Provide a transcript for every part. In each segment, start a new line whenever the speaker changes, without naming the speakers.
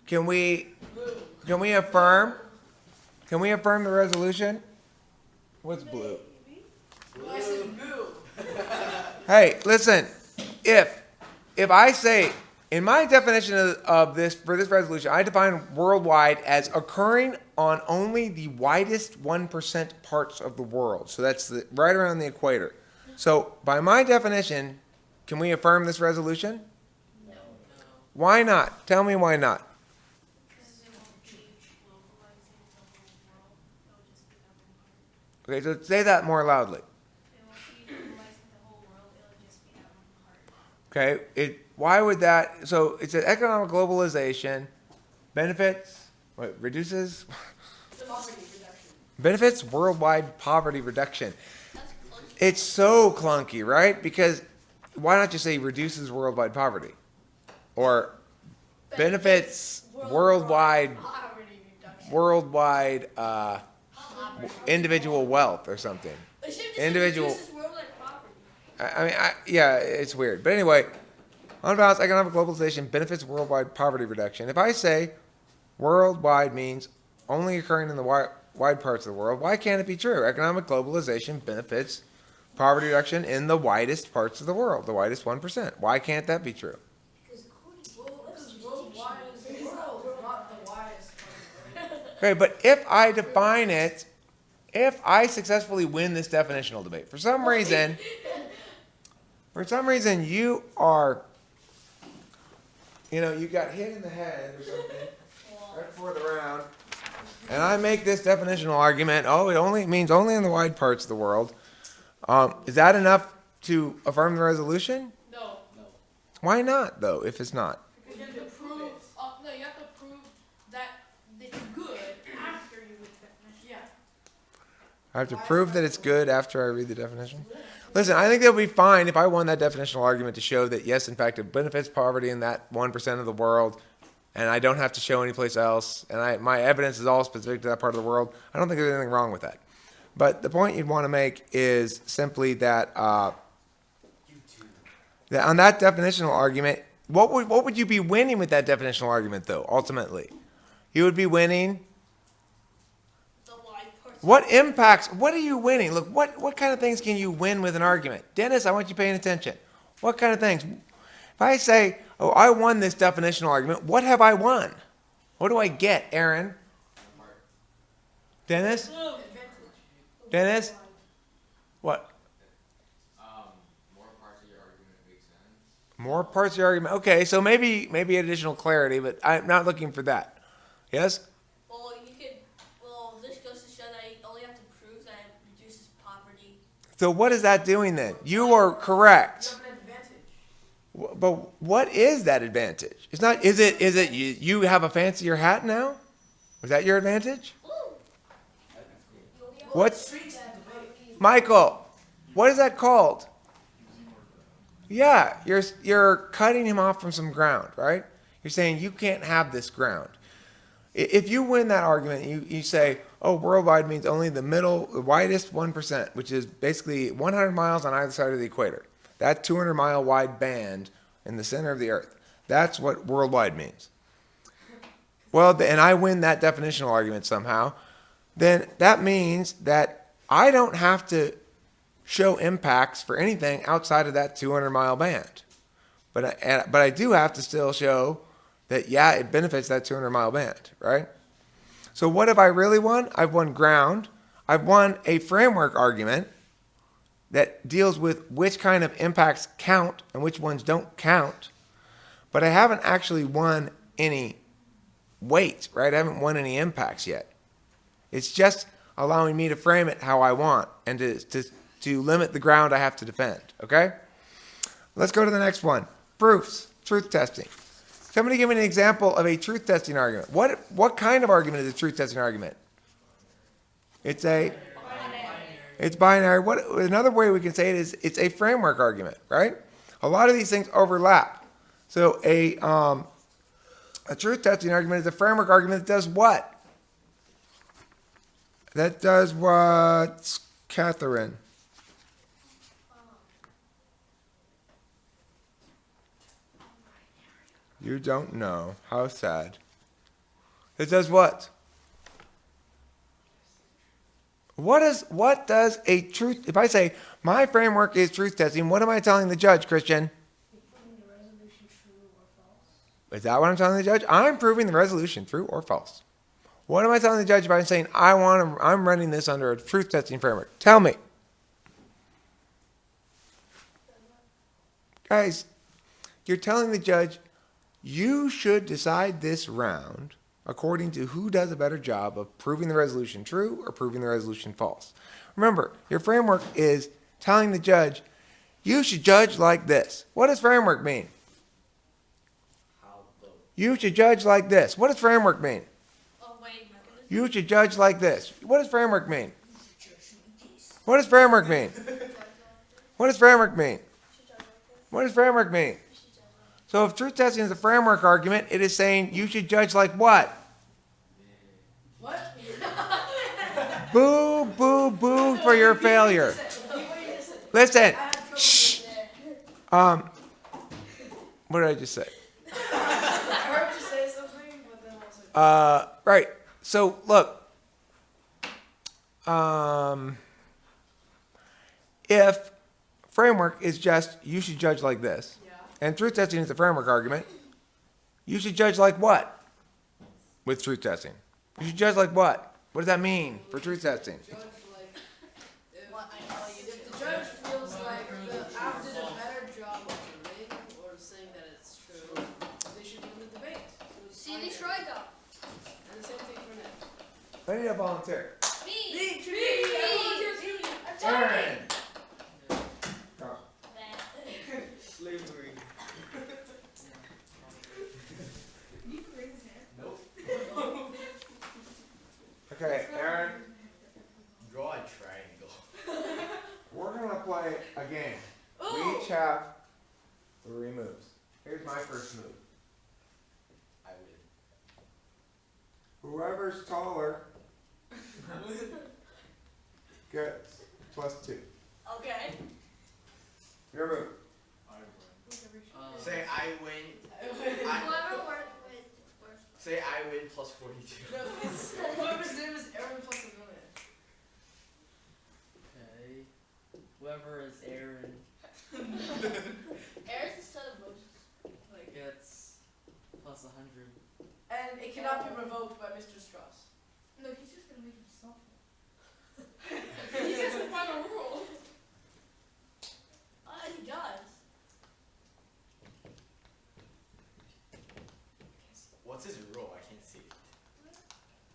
Can we can we affirm? Can we affirm the resolution? What's blue?
I said boo.
Hey, listen. If I say in my definition of this for this resolution, I define worldwide as occurring on only the widest 1% parts of the world. So that's right around the equator. So by my definition, can we affirm this resolution?
No.
Why not? Tell me why not.
Because it won't be globalizing the whole world. It'll just be that one part.
Okay, so say that more loudly.
It won't be globalizing the whole world. It'll just be that one part.
Okay, why would that? So it's an economic globalization, benefits, reduces,
Poverty reduction.
benefits worldwide poverty reduction.
That's close.
It's so clunky, right? Because why not just say reduces worldwide poverty? Or benefits worldwide
Poverty reduction.
worldwide individual wealth or something.
It should just
Individual-
reduces worldwide property.
Yeah, it's weird. But anyway, unbalanced economic globalization benefits worldwide poverty reduction. If I say worldwide means only occurring in the wide parts of the world, why can't it be true? Economic globalization benefits poverty reduction in the widest parts of the world, the widest 1%. Why can't that be true?
Because worldwide is the world, not the widest part of the world.
Okay, but if I define it, if I successfully win this definitional debate, for some reason you are, you got hit in the head or something right before the round, and I make this definitional argument, it means only in the wide parts of the world. Is that enough to affirm the resolution?
No.
Why not, though, if it's not?
Because you have to prove, no, you have to prove that it's good after you read the definition. Yeah.
I have to prove that it's good after I read the definition? Listen, I think it'll be fine if I won that definitional argument to show that, yes, in fact, it benefits poverty in that 1% of the world, and I don't have to show anyplace else, and my evidence is all specific to that part of the world. I don't think there's anything wrong with that. But the point you'd want to make is simply that, that on that definitional argument, what would you be winning with that definitional argument, though, ultimately? You would be winning.
The wide parts.
What are you winning? Look, what kind of things can you win with an argument? Dennis, I want you paying attention. What kind of things? If I say, I won this definitional argument, what have I won? What do I get, Aaron? Dennis? Dennis? What?
More parts of your argument make sense.
More parts of your argument. Okay, so maybe additional clarity, but I'm not looking for that. Yes?
Well, this goes to show that you only have to prove that it reduces poverty.
So what is that doing then? You are correct.
You have an advantage.
But what is that advantage? It's not. Is it you have a fancier hat now? Is that your advantage?
Ooh.
What's Michael? What is that called? Yeah, you're cutting him off from some ground, right? You're saying you can't have this ground. If you win that argument, you say, worldwide means only the widest 1%, which is basically 100 miles on either side of the equator. That 200-mile wide band in the center of the earth. That's what worldwide means. Well, and I win that definitional argument somehow, then that means that I don't have to show impacts for anything outside of that 200-mile band. But I do have to still show that, it benefits that 200-mile band, right? So what have I really won? I've won ground. I've won a framework argument that deals with which kind of impacts count and which ones don't count. But I haven't actually won any weight, right? I haven't won any impacts yet. It's just allowing me to frame it how I want and to limit the ground I have to defend, okay? Let's go to the next one. Proofs, truth testing. Somebody give me an example of a truth testing argument. What kind of argument is a truth testing argument? It's binary. Another way we can say it is it's a framework argument, right? A lot of these things overlap. So a truth testing argument is a framework argument that does what? That does what, Catherine? You don't know. How sad. It does what? What does a truth, if I say my framework is truth testing, what am I telling the judge, Christian?
Proving the resolution true or false.
Is that what I'm telling the judge? I'm proving the resolution true or false. What am I telling the judge by saying I'm running this under a truth testing framework? Tell me. Guys, you're telling the judge you should decide this round according to who does a better job of proving the resolution true or proving the resolution false. Remember, your framework is telling the judge you should judge like this. What does framework mean? You should judge like this. What does framework mean?
A weighing mechanism.
You should judge like this. What does framework mean? What does framework mean? What does framework mean? What does framework mean? So if truth testing is a framework argument, it is saying you should judge like what?
What?
Boo, boo, boo for your failure. Listen. Shh. What did I just say?
I heard you say something, but then also.
Right. So look. If framework is just you should judge like this,
Yeah.
and truth testing is a framework argument, you should judge like what? With truth testing. You should judge like what? What does that mean for truth testing?
Judge like if the judge feels like the app did a better job of debating or saying that it's true, they should win the debate.
See the strikeout.
And the same thing for Nick.
I need a volunteer.
Me.
I'm
Aaron.
Slavery.
Okay, Aaron,
Draw a triangle.
we're gonna play a game. We each have 3 moves. Here's my first move.
I win.
Whoever's taller gets +2.
Okay.
Your move.
I win. Say I win.
Whoever wins first.
Say I win plus 42.
No, it's whoever's name is Aaron plus a million.
Okay. Whoever is Aaron
Aaron's the son of Moses.
Like,
gets plus 100.
and it cannot be revoked by Mr. Strauss.
No, he's just gonna make himself.
He gets the final rule.
He does.
What's his rule? I can't see it.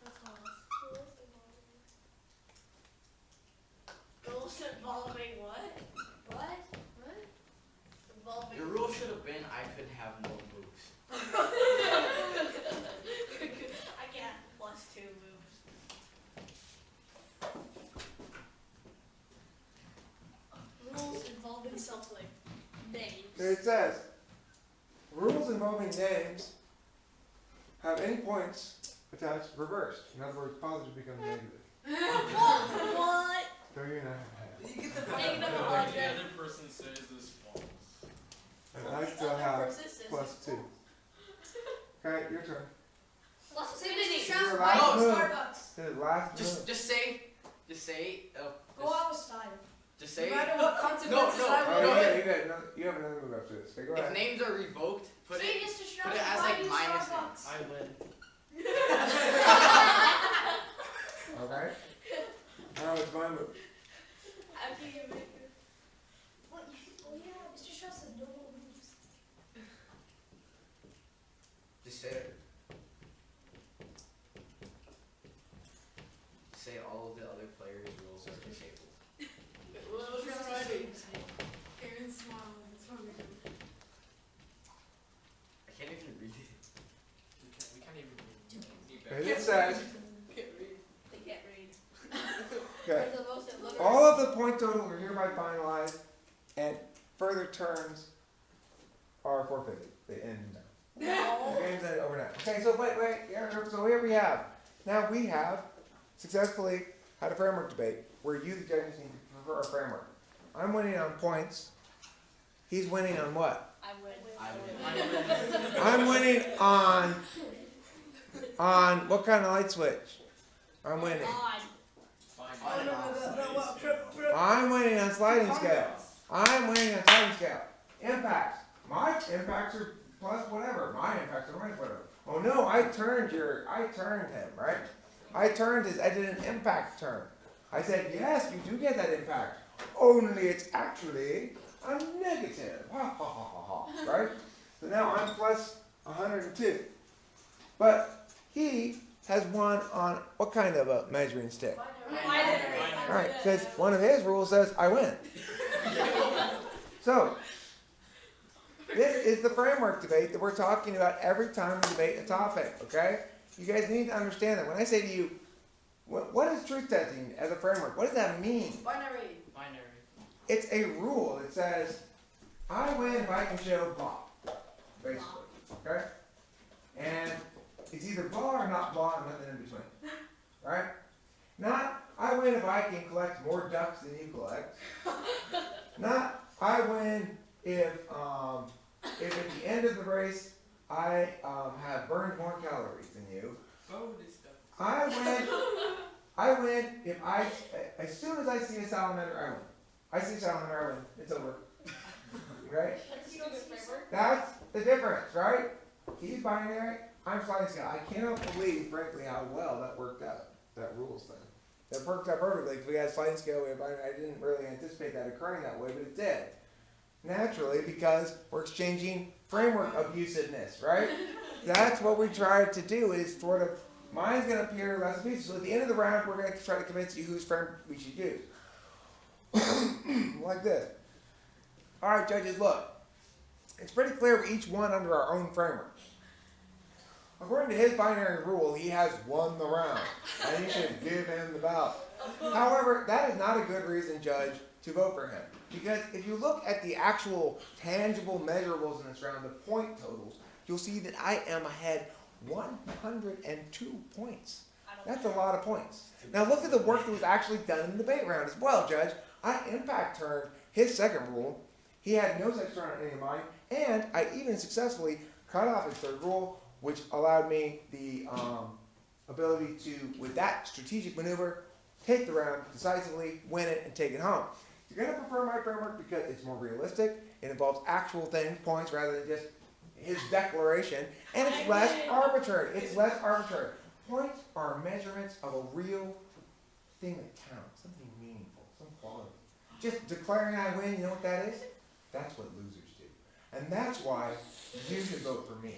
That's all. Rules involving what? What? What? Involving.
The rule should have been I could have no moves.
I can have +2 moves. Rules involving something. Names.
It says, rules involving names have any points attached reversed. In other words, positive becomes negative.
What?
So you're not
You get the
Negative
final
or
rule.
The other person says is false.
And I still have +2. Okay, your turn.
Plus
Your last move.
Starbucks.
This is last move.
Just say,
Go outside.
just
No
say.
matter what consequences
no,
I
Oh,
will.
you got another, you have another move after this. Okay, go
If
ahead.
names are revoked, put
See,
it.
Mr. Strauss,
put it as,
buy
like,
you
minus
Starbucks.
I win.
Okay? Now it's my move.
After you make it. What? Oh yeah, Mr. Strauss has no more moves.
Just say it. Say all of the other players' rules are disabled.
What was your writing? Aaron's smiling. It's funny.
I can't even read it.
We can't even
Okay, it says,
Can't read.
They can't read.
okay,
They're the most illiterate.
all of the point totals are hereby finalized, and further terms are forfeited. They end now.
No.
The game's ended overnight. Okay, so wait, so here we have. Now we have successfully had a framework debate where you, the judges, need to prefer a framework. I'm winning on points. He's winning on what?
I win.
I win.
I'm winning on on what kind of light switch? I'm winning.
Oh, no, what,
I'm winning on sliding scale. I'm winning on sliding scale. Impacts. My impacts are plus whatever. My impacts are minus whatever. Oh no, I turned him, right? I did an impact turn. I said, yes, you do get that impact. Only it's actually a negative. Ha ha ha ha ha. Right? So now I'm plus 102. But he has won on what kind of a measuring stick? Alright, because one of his rules says I win. So, this is the framework debate that we're talking about every time we debate a topic, okay? You guys need to understand that. When I say to you, what is truth testing as a framework? What does that mean?
binary.
It's a rule that says, I win if I can show blah, basically, okay? And it's either blah or not blah and nothing in between, right? Not, I win if I can collect more ducks than you collect. Not, I win if at the end of the race I have burned more calories than you. I win if as soon as I see a salamander, I win. I see a salamander, I win. It's over. Right? That's the difference, right? He's binary, I'm sliding scale. I cannot believe, frankly, how well that worked out, that rules thing. That worked out perfectly. If we had a sliding scale, we had binary. I didn't really anticipate that occurring that way, but it did. Naturally, because we're exchanging framework abusiveness, right? That's what we tried to do, is sort of, mine's going to appear less abusive. So at the end of the round, we're going to try to convince you whose framework we should use. Like this. All right, judges, look. It's pretty clear we each won under our own framework. According to his binary rule, he has won the round, and you should give him the ballot. However, that is not a good reason, Judge, to vote for him. Because if you look at the actual tangible measurables in this round, the point totals, you'll see that I am ahead 102 points. That's a lot of points. Now look at the work that was actually done in the debate round as well, Judge. I impact turned his second rule. He had no such turn on any of mine, and I even successfully cut off his third rule, which allowed me the ability to, with that strategic maneuver, take the round decisively, win it, and take it home. You're going to prefer my framework because it's more realistic, it involves actual things, points, rather than just his declaration, and it's less arbitrary. It's less arbitrary. Points are measurements of a real thing that counts, something meaningful, some quality. Just declaring I win, you know what that is? That's what losers do. And that's why you should vote for me.